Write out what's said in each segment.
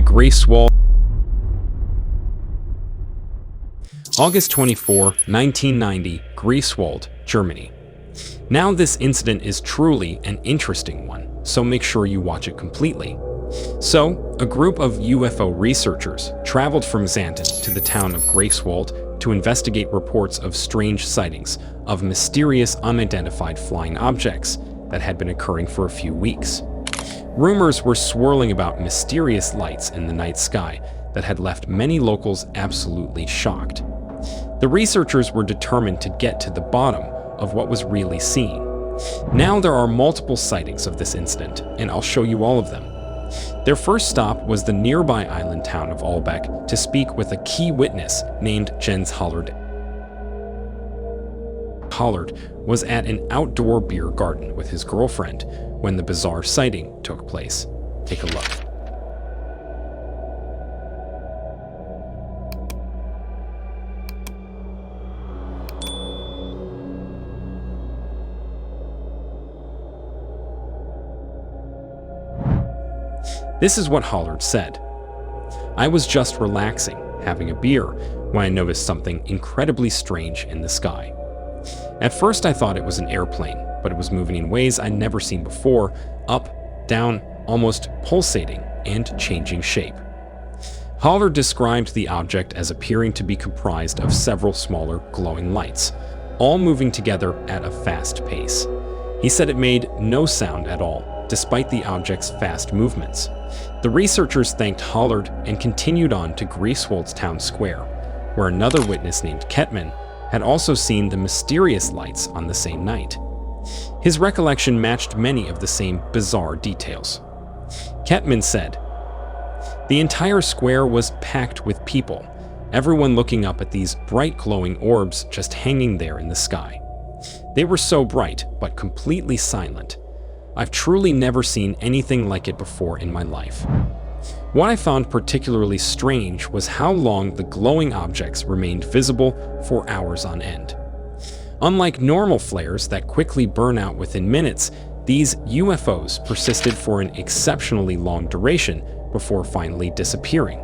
Greewald, August 24, 1990, Greewald, Germany. Now this incident is truly an interesting one, so make sure you watch it completely. So, a group of UFO researchers traveled from Xanten to the town of Greewald to investigate reports of strange sightings of mysterious unidentified flying objects that had been occurring for a few weeks. Rumors were swirling about mysterious lights in the night sky that had left many locals absolutely shocked. The researchers were determined to get to the bottom of what was really seen. Now there are multiple sightings of this incident, and I'll show you all of them. Their first stop was the nearby island town of Ulbeck to speak with a key witness named Jens Hollard. Hollard was at an outdoor beer garden with his girlfriend when the bizarre sighting took place. Take a look. This is what Hollard said. "I was just relaxing, having a beer, when I noticed something incredibly strange in the sky. At first I thought it was an airplane, but it was moving in ways I'd never seen before, up, down, almost pulsating, and changing shape." Hollard described the object as appearing to be comprised of several smaller glowing lights, all moving together at a fast pace. He said it made no sound at all, despite the object's fast movements. The researchers thanked Hollard and continued on to Greewald's town square, where another witness named Kettman had also seen the mysterious lights on the same night. His recollection matched many of the same bizarre details. Kettman said, "The entire square was packed with people, everyone looking up at these bright glowing orbs just hanging there in the sky. They were so bright, but completely silent. I've truly never seen anything like it before in my life." What I found particularly strange was how long the glowing objects remained visible for hours on end. Unlike normal flares that quickly burn out within minutes, these UFOs persisted for an exceptionally long duration before finally disappearing.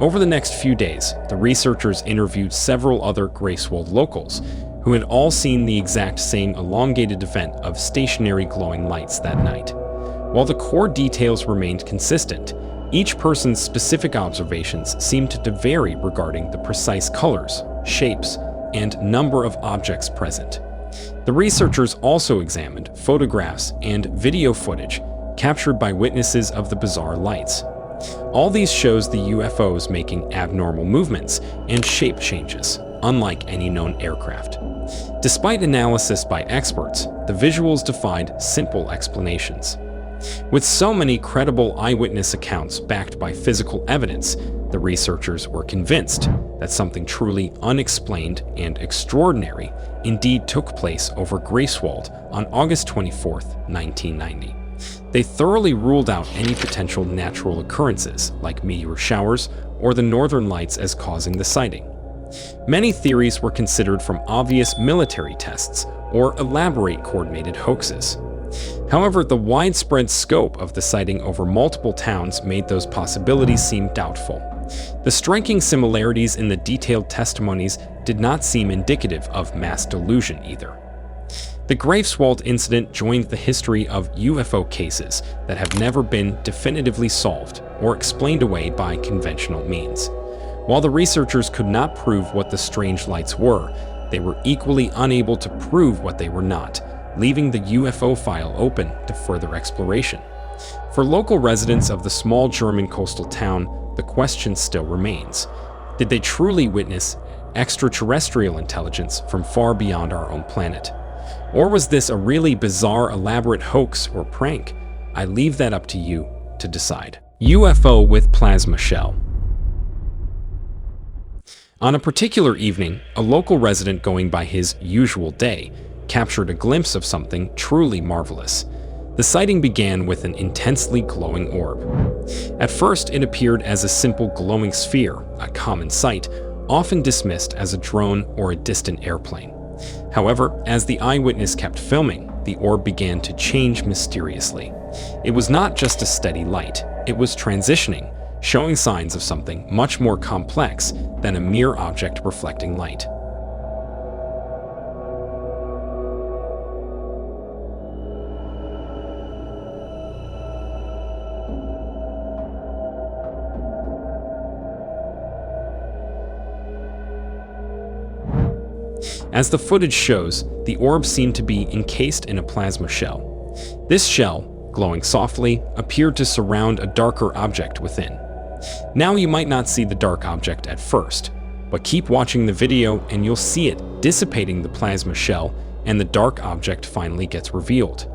Over the next few days, the researchers interviewed several other Greewald locals who had all seen the exact same elongated event of stationary glowing lights that night. While the core details remained consistent, each person's specific observations seemed to vary regarding the precise colors, shapes, and number of objects present. The researchers also examined photographs and video footage captured by witnesses of the bizarre lights. All these shows the UFOs making abnormal movements and shape changes, unlike any known aircraft. Despite analysis by experts, the visuals defied simple explanations. With so many credible eyewitness accounts backed by physical evidence, the researchers were convinced that something truly unexplained and extraordinary indeed took place over Greewald on August 24, 1990. They thoroughly ruled out any potential natural occurrences like meteor showers or the northern lights as causing the sighting. Many theories were considered from obvious military tests or elaborate coordinated hoaxes. However, the widespread scope of the sighting over multiple towns made those possibilities seem doubtful. The striking similarities in the detailed testimonies did not seem indicative of mass delusion either. The Greewald incident joined the history of UFO cases that have never been definitively solved or explained away by conventional means. While the researchers could not prove what the strange lights were, they were equally unable to prove what they were not, leaving the UFO file open to further exploration. For local residents of the small German coastal town, the question still remains. Did they truly witness extraterrestrial intelligence from far beyond our own planet? Or was this a really bizarre, elaborate hoax or prank? I leave that up to you to decide. UFO with plasma shell. On a particular evening, a local resident going by his usual day captured a glimpse of something truly marvelous. The sighting began with an intensely glowing orb. At first, it appeared as a simple glowing sphere, a common sight, often dismissed as a drone or a distant airplane. However, as the eyewitness kept filming, the orb began to change mysteriously. It was not just a steady light, it was transitioning, showing signs of something much more complex than a mere object reflecting light. As the footage shows, the orb seemed to be encased in a plasma shell. This shell, glowing softly, appeared to surround a darker object within. Now you might not see the dark object at first, but keep watching the video and you'll see it dissipating the plasma shell and the dark object finally gets revealed.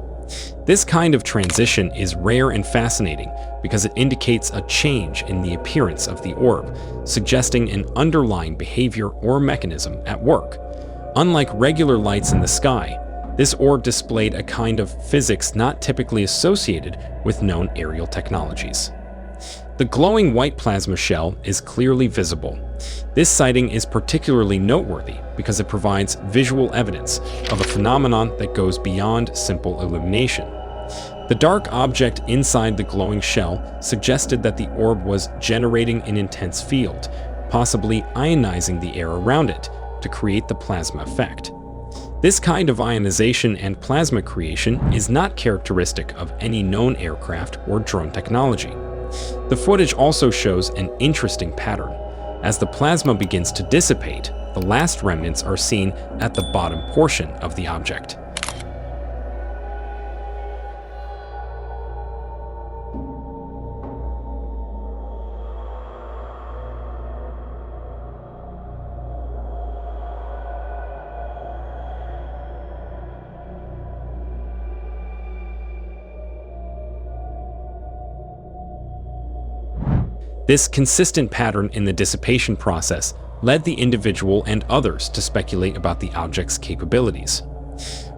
This kind of transition is rare and fascinating because it indicates a change in the appearance of the orb, suggesting an underlying behavior or mechanism at work. Unlike regular lights in the sky, this orb displayed a kind of physics not typically associated with known aerial technologies. The glowing white plasma shell is clearly visible. This sighting is particularly noteworthy because it provides visual evidence of a phenomenon that goes beyond simple illumination. The dark object inside the glowing shell suggested that the orb was generating an intense field, possibly ionizing the air around it, to create the plasma effect. This kind of ionization and plasma creation is not characteristic of any known aircraft or drone technology. The footage also shows an interesting pattern. As the plasma begins to dissipate, the last remnants are seen at the bottom portion of the object. This consistent pattern in the dissipation process led the individual and others to speculate about the object's capabilities.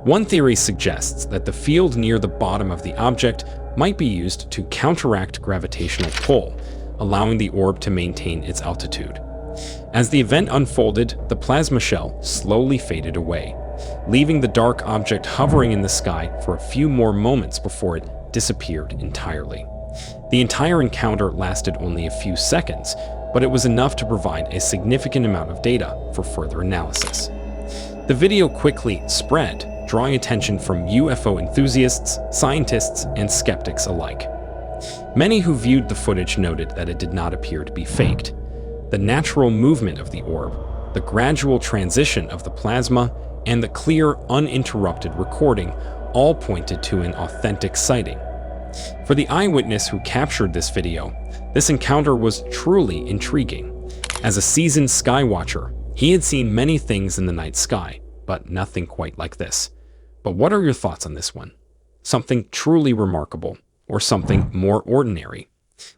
One theory suggests that the field near the bottom of the object might be used to counteract gravitational pull, allowing the orb to maintain its altitude. As the event unfolded, the plasma shell slowly faded away, leaving the dark object hovering in the sky for a few more moments before it disappeared entirely. The entire encounter lasted only a few seconds, but it was enough to provide a significant amount of data for further analysis. The video quickly spread, drawing attention from UFO enthusiasts, scientists, and skeptics alike. Many who viewed the footage noted that it did not appear to be faked. The natural movement of the orb, the gradual transition of the plasma, and the clear, uninterrupted recording all pointed to an authentic sighting. For the eyewitness who captured this video, this encounter was truly intriguing. As a seasoned sky watcher, he had seen many things in the night sky, but nothing quite like this. But what are your thoughts on this one? Something truly remarkable, or something more ordinary?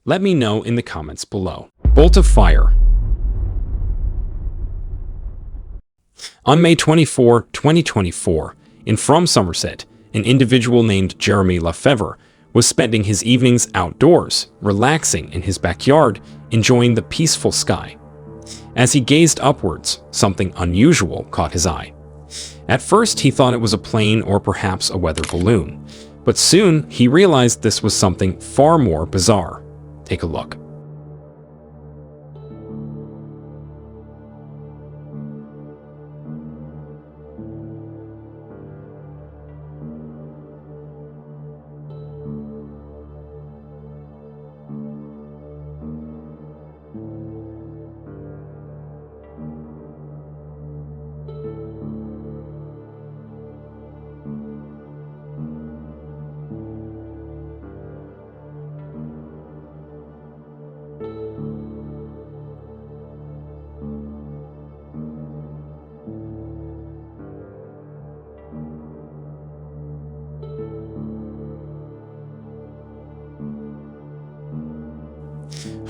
Let me know in the comments below. Bolt of fire. On May 24, 2024, from Somerset, an individual named Jeremy Lefevre was spending his evenings outdoors, relaxing in his backyard, enjoying the peaceful sky. As he gazed upwards, something unusual caught his eye. At first, he thought it was a plane or perhaps a weather balloon, but soon he realized this was something far more bizarre. Take a look.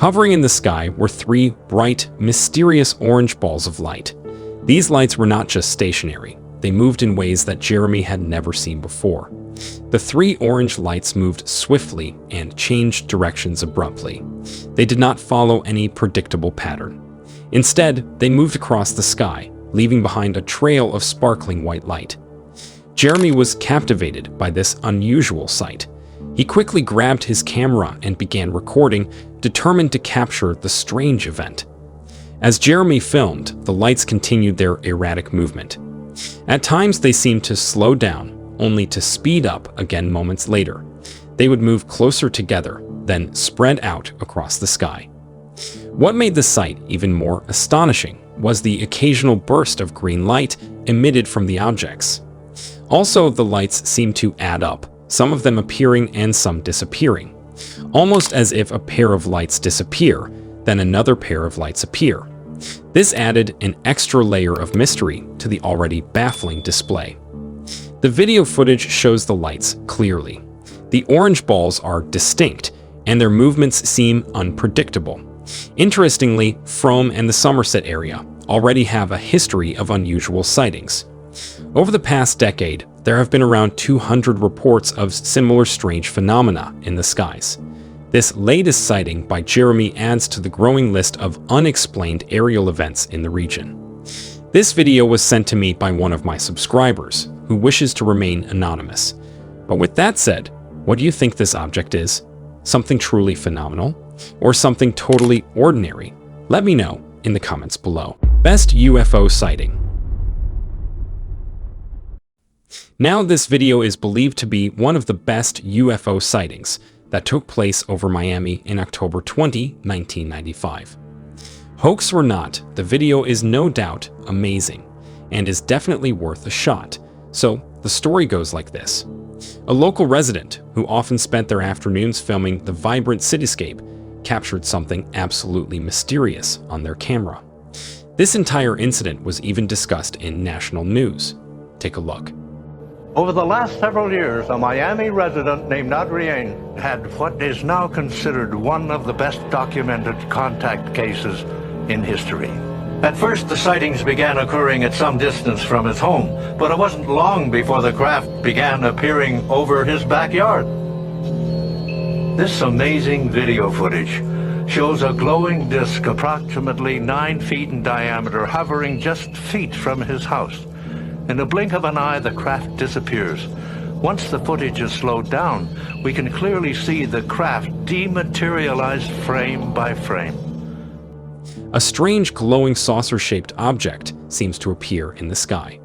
Hovering in the sky were three bright, mysterious orange balls of light. These lights were not just stationary, they moved in ways that Jeremy had never seen before. The three orange lights moved swiftly and changed directions abruptly. They did not follow any predictable pattern. Instead, they moved across the sky, leaving behind a trail of sparkling white light. Jeremy was captivated by this unusual sight. He quickly grabbed his camera and began recording, determined to capture the strange event. As Jeremy filmed, the lights continued their erratic movement. At times they seemed to slow down, only to speed up again moments later. They would move closer together, then spread out across the sky. What made the sight even more astonishing was the occasional burst of green light emitted from the objects. Also, the lights seemed to add up, some of them appearing and some disappearing, almost as if a pair of lights disappear, then another pair of lights appear. This added an extra layer of mystery to the already baffling display. The video footage shows the lights clearly. The orange balls are distinct, and their movements seem unpredictable. Interestingly, Frome and the Somerset area already have a history of unusual sightings. Over the past decade, there have been around 200 reports of similar strange phenomena in the skies. This latest sighting by Jeremy adds to the growing list of unexplained aerial events in the region. This video was sent to me by one of my subscribers, who wishes to remain anonymous. But with that said, what do you think this object is? Something truly phenomenal? Or something totally ordinary? Let me know in the comments below. Best UFO sighting. Now this video is believed to be one of the best UFO sightings that took place over Miami in October 20, 1995. Hoax or not, the video is no doubt amazing and is definitely worth a shot. So the story goes like this. A local resident, who often spent their afternoons filming the vibrant cityscape, captured something absolutely mysterious on their camera. This entire incident was even discussed in national news. Take a look. Over the last several years, a Miami resident named Adrienne had what is now considered one of the best documented contact cases in history. At first, the sightings began occurring at some distance from his home, but it wasn't long before the craft began appearing over his backyard. This amazing video footage shows a glowing disc approximately 9 feet in diameter hovering just feet from his house. In a blink of an eye, the craft disappears. Once the footage is slowed down, we can clearly see the craft dematerialized frame by frame. A strange glowing saucer-shaped object seems to appear in the sky.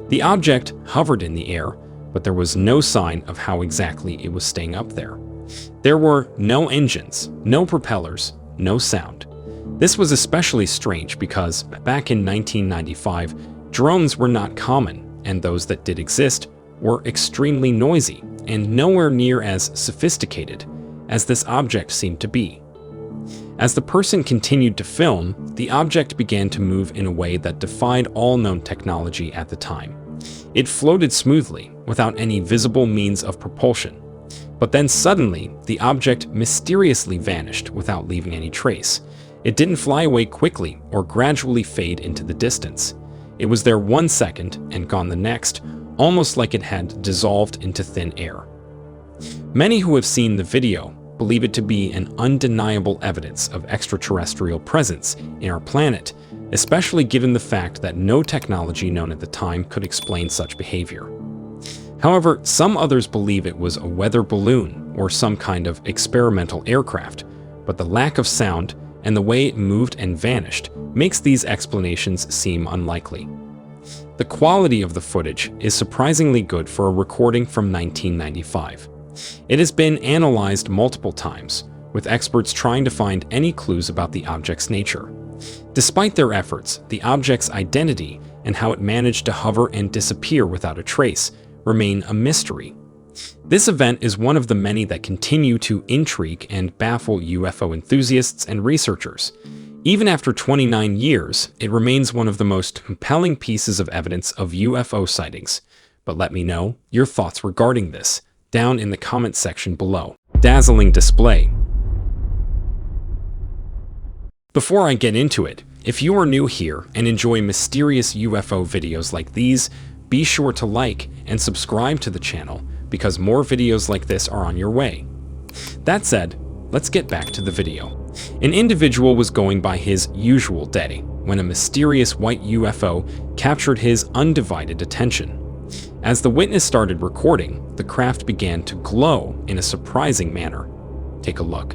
The object hovered in the air, but there was no sign of how exactly it was staying up there. There were no engines, no propellers, no sound. This was especially strange because back in 1995, drones were not common, and those that did exist were extremely noisy and nowhere near as sophisticated as this object seemed to be. As the person continued to film, the object began to move in a way that defied all known technology at the time. It floated smoothly, without any visible means of propulsion. But then suddenly, the object mysteriously vanished without leaving any trace. It didn't fly away quickly or gradually fade into the distance. It was there 1 second and gone the next, almost like it had dissolved into thin air. Many who have seen the video believe it to be an undeniable evidence of extraterrestrial presence in our planet, especially given the fact that no technology known at the time could explain such behavior. However, some others believe it was a weather balloon or some kind of experimental aircraft, but the lack of sound and the way it moved and vanished makes these explanations seem unlikely. The quality of the footage is surprisingly good for a recording from 1995. It has been analyzed multiple times, with experts trying to find any clues about the object's nature. Despite their efforts, the object's identity and how it managed to hover and disappear without a trace remain a mystery. This event is one of the many that continue to intrigue and baffle UFO enthusiasts and researchers. Even after 29 years, it remains one of the most compelling pieces of evidence of UFO sightings. But let me know your thoughts regarding this down in the comment section below. Dazzling display. Before I get into it, if you are new here and enjoy mysterious UFO videos like these, be sure to like and subscribe to the channel because more videos like this are on your way. That said, let's get back to the video. An individual was going by his usual day when a mysterious white UFO captured his undivided attention. As the witness started recording, the craft began to glow in a surprising manner. Take a look.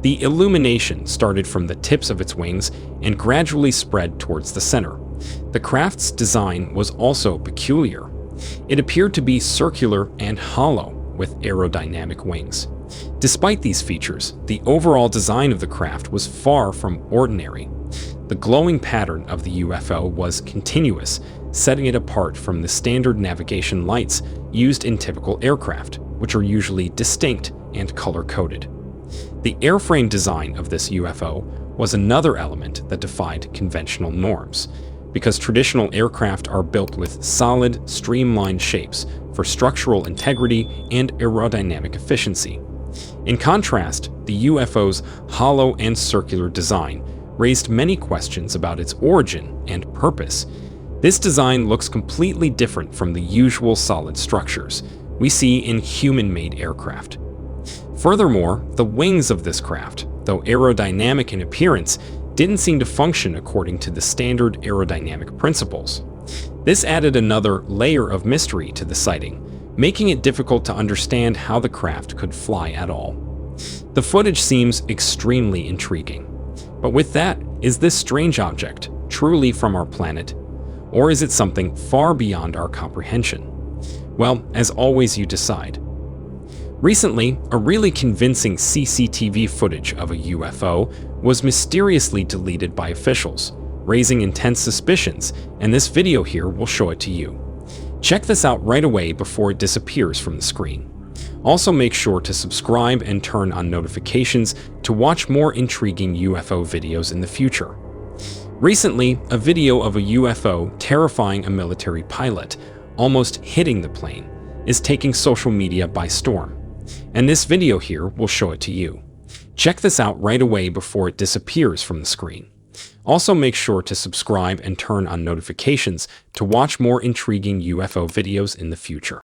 The illumination started from the tips of its wings and gradually spread towards the center. The craft's design was also peculiar. It appeared to be circular and hollow, with aerodynamic wings. Despite these features, the overall design of the craft was far from ordinary. The glowing pattern of the UFO was continuous, setting it apart from the standard navigation lights used in typical aircraft, which are usually distinct and color-coded. The airframe design of this UFO was another element that defied conventional norms, because traditional aircraft are built with solid, streamlined shapes for structural integrity and aerodynamic efficiency. In contrast, the UFO's hollow and circular design raised many questions about its origin and purpose. This design looks completely different from the usual solid structures we see in human-made aircraft. Furthermore, the wings of this craft, though aerodynamic in appearance, didn't seem to function according to the standard aerodynamic principles. This added another layer of mystery to the sighting, making it difficult to understand how the craft could fly at all. The footage seems extremely intriguing. But with that, is this strange object truly from our planet? Or is it something far beyond our comprehension? Well, as always, you decide. Recently, a really convincing CCTV footage of a UFO was mysteriously deleted by officials, raising intense suspicions, and this video here will show it to you. Check this out right away before it disappears from the screen. Also, make sure to subscribe and turn on notifications to watch more intriguing UFO videos in the future. Recently, a video of a UFO terrifying a military pilot, almost hitting the plane, is taking social media by storm. And this video here will show it to you. Check this out right away before it disappears from the screen. Also, make sure to subscribe and turn on notifications to watch more intriguing UFO videos in the future.